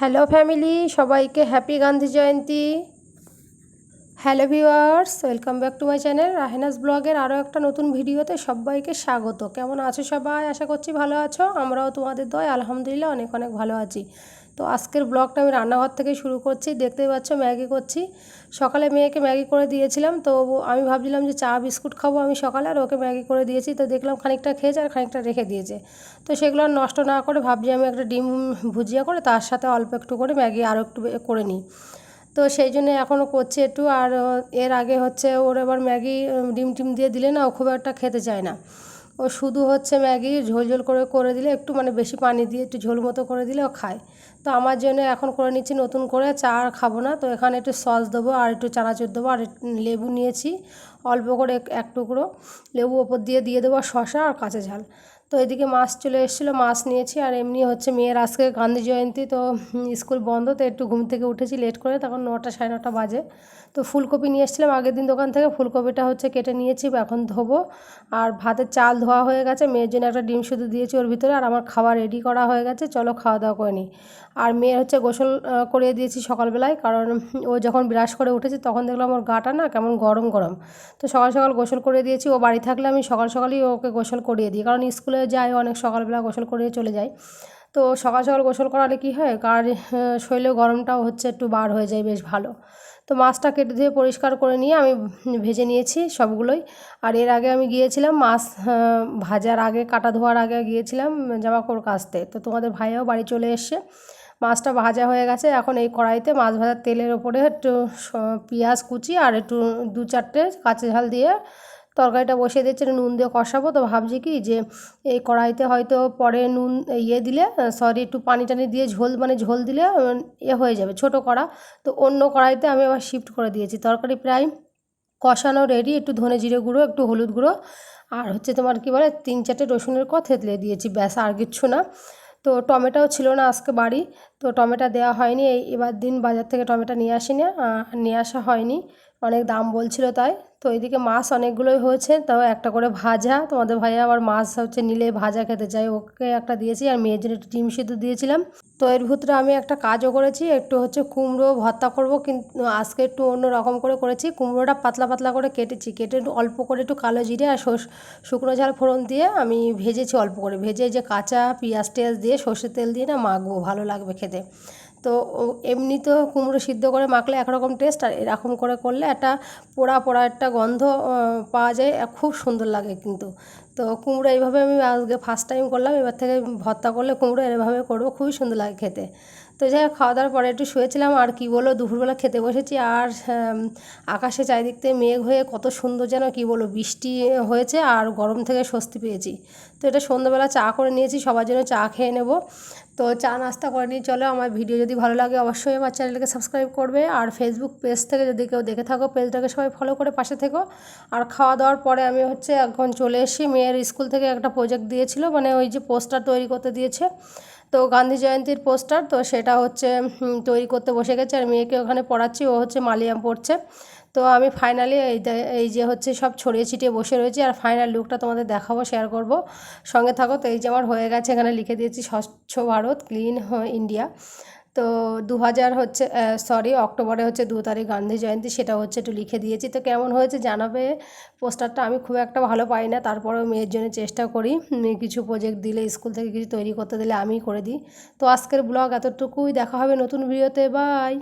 Hello family, সবাইকে happy Gandhi Jayanti. Hello viewers, welcome back to my channel রাহেনাস ব্লগের আরও একটা নতুন ভিডিওতে সবাইকে স্বাগত। কেমন আছো সবাই? আশা করছি ভালো আছো। আমরাও তোমাদের দয় আলহামদুলিল্লাহ অনেক অনেক ভালো আছি। তো আজকের ব্লগটা আমি রান্নাঘর থেকে শুরু করছি। দেখতেই পাচ্ছ ম্যাগি করছি। সকালে মেয়েকে ম্যাগি করে দিয়েছিলাম, তো আমি ভাবছিলাম যে চা বিস্কুট খাবো আমি সকালে, আর ওকে ম্যাগি করে দিয়েছি। তো দেখলাম খানিকটা খেয়েছে আর খানিকটা রেখে দিয়েছে। তো সেগুলো আর নষ্ট না করে ভাবছি আমি একটা ডিম ভুজিয়া করে তার সাথে অল্প একটু করে ম্যাগি আরও একটু করে নিই। তো সেই জন্য এখনও করছি একটু। আর এর আগে হচ্ছে ওর এবার ম্যাগি ডিম টিম দিয়ে দিলে না ও খুব একটা খেতে চায় না। ও শুধু হচ্ছে ম্যাগি ঝোল ঝোল করে করে দিলে, একটু মানে বেশি পানি দিয়ে একটু ঝোল মতো করে দিলে ও খায়। তো আমার জন্য এখন করে নিচ্ছি নতুন করে। চা আর খাবো না, তো এখানে একটু সস দেবো আর একটু চানাচুর দেবো আর লেবু নিয়েছি অল্প করে এক টুকরো লেবু ওপর দিয়ে দিয়ে দেবো, শসা আর কাঁচা ঝাল। তো এদিকে মাছ চলে এসেছিলো, মাছ নিয়েছি। আর এমনি হচ্ছে মেয়ের আজকে গান্ধী জয়ন্তী, তো স্কুল বন্ধ, তো একটু ঘুম থেকে উঠেছি লেট করে, তখন 9টা সাড়ে 9টা বাজে। তো ফুলকপি নিয়ে এসেছিলাম আগের দিন দোকান থেকে, ফুলকপিটা হচ্ছে কেটে নিয়েছি, এখন ধোবো। আর ভাতের চাল ধোয়া হয়ে গেছে, মেয়ের জন্য একটা ডিম শুধু দিয়েছি ওর ভিতরে। আর আমার খাবার রেডি করা হয়ে গেছে, চলো খাওয়া দাওয়া করে নিই। আর মেয়ের হচ্ছে গোসল করিয়ে দিয়েছি সকালবেলায়, কারণ ও যখন ব্রাশ করে উঠেছে তখন দেখলাম ওর গাটা না কেমন গরম গরম। তো সকাল সকাল গোসল করে দিয়েছি। ও বাড়ি থাকলে আমি সকাল সকালই ওকে গোসল করিয়ে দিই, কারণ স্কুলে যায় অনেক সকালবেলা, গোসল করিয়ে চলে যায়। তো সকাল সকাল গোসল করালে কী হয়, কার শরীরে গরমটাও হচ্ছে একটু বার হয়ে যায়, বেশ ভালো। তো মাছটা কেটে ধুয়ে পরিষ্কার করে নিয়ে আমি ভেজে নিয়েছি সবগুলোই। আর এর আগে আমি গিয়েছিলাম মাছ ভাজার আগে, কাটা ধোয়ার আগে গিয়েছিলাম জামাকাপড় কাচতে। তো তোমাদের ভাইয়াও বাড়ি চলে এসছে, মাছটা ভাজা হয়ে গেছে। এখন এই কড়াইতে মাছ ভাজার তেলের ওপরে একটু পেঁয়াজ কুচি আর একটু 2-4টে কাঁচা ঝাল দিয়ে তরকারিটা বসিয়ে দিচ্ছি, নুন দিয়ে কষাবো। তো ভাবছি কি যে এই কড়াইতে হয়তো পরে নুন দিলে, সরি, একটু পানি টানি দিয়ে ঝোল মানে ঝোল দিলে হয়ে যাবে ছোটো কড়া। তো অন্য কড়াইতে আমি আবার শিফট করে দিয়েছি। তরকারি প্রায় কষানো রেডি, একটু ধনে জিরে গুঁড়ো, একটু হলুদ গুঁড়ো আর হচ্ছে তোমার কী বলে 3-4টে রসুনের কোয়া থেতলে দিয়েছি, ব্যাস আর কিচ্ছু না। তো টমেটোও ছিল না আজকে বাড়ি, তো টমেটো দেওয়া হয়নি। এবার দিন বাজার থেকে টমেটো নিয়ে আসিনি, নিয়ে আসা হয়নি, অনেক দাম বলছিল তাই। তো এদিকে মাছ অনেকগুলোই হয়েছে, তাও একটা করে ভাজা। তোমাদের ভাইয়া আবার মাছ হচ্ছে নিলে ভাজা খেতে চাই, ওকে একটা দিয়েছি। আর মেয়ের জন্য একটু ডিম সিদ্ধ দিয়েছিলাম। তো এর ভিতরে আমি একটা কাজও করেছি, একটু হচ্ছে কুমড়ো ভর্তা করব, কিন্তু আজকে একটু অন্য রকম করে করেছি। কুমড়োটা পাতলা পাতলা করে কেটেছি, কেটে একটু অল্প করে একটু কালো জিরে আর শুকনো ঝাল ফোড়ন দিয়ে আমি ভেজেছি অল্প করে, ভেজে যে কাঁচা পেঁয়াজ টেয়াজ দিয়ে সর্ষের তেল দিয়ে না মাখবো, ভালো লাগবে খেতে। তো এমনি তো কুমড়ো সিদ্ধ করে মাখলে একরকম টেস্ট, আর এরকম করে করলে একটা পোড়া পোড়া একটা গন্ধ পাওয়া যায়, খুব সুন্দর লাগে কিন্তু। তো কুমড়ো এইভাবে আমি আজকে ফার্স্ট টাইম করলাম, এবার থেকে ভর্তা করলে কুমড়ো এভাবে করবো, খুবই সুন্দর লাগে খেতে। তো যাই হোক, খাওয়া দাওয়ার পরে একটু শুয়েছিলাম। আর কি বলো, দুপুরবেলা খেতে বসেছি, আর আকাশে চারিদিক থেকে মেঘ হয়ে কত সুন্দর যেন কি বলো বৃষ্টি হয়েছে, আর গরম থেকে স্বস্তি পেয়েছি। তো এটা সন্ধ্যাবেলা চা করে নিয়েছি, সবার জন্য চা খেয়ে নেব। তো চা নাস্তা করে নিয়ে চলো। আমার ভিডিও যদি ভালো লাগে অবশ্যই আমার চ্যানেলটাকে সাবস্ক্রাইব করবে, আর ফেসবুক পেজ থেকে যদি কেউ দেখে থাকো পেজটাকে সবাই ফলো করে পাশে থেকো। আর খাওয়া দাওয়ার পরে আমি হচ্ছে এখন চলে এসেছি, মেয়ের স্কুল থেকে একটা প্রজেক্ট দিয়েছিল, মানে ওই যে পোস্টার তৈরি করতে দিয়েছে, তো গান্ধী জয়ন্তীর পোস্টার, তো সেটা হচ্ছে তৈরি করতে বসে গেছে। আর মেয়েকে ওখানে পড়াচ্ছি, ও হচ্ছে মালিয়াম পড়ছে। তো আমি ফাইনালি এই যে হচ্ছে সব ছড়িয়ে ছিটিয়ে বসে রয়েছি, আর ফাইনাল লুকটা তোমাদের দেখাবো, শেয়ার করব, সঙ্গে থাকো। তো এই যে আমার হয়ে গেছে, এখানে লিখে দিয়েছি স্বচ্ছ ভারত ক্লিন ইন্ডিয়া। তো 2000 হচ্ছে অক্টোবরে হচ্ছে 2 তারিখ গান্ধী জয়ন্তী, সেটা হচ্ছে একটু লিখে দিয়েছি। তো কেমন হয়েছে জানাবে। পোস্টারটা আমি খুব একটা ভালো পাই না, তারপরেও মেয়ের জন্য চেষ্টা করি, কিছু প্রজেক্ট দিলে স্কুল থেকে কিছু তৈরি করতে দিলে আমিই করে দিই। তো আজকের ব্লগ এতটুকুই, দেখা হবে নতুন ভিডিওতে, বাই।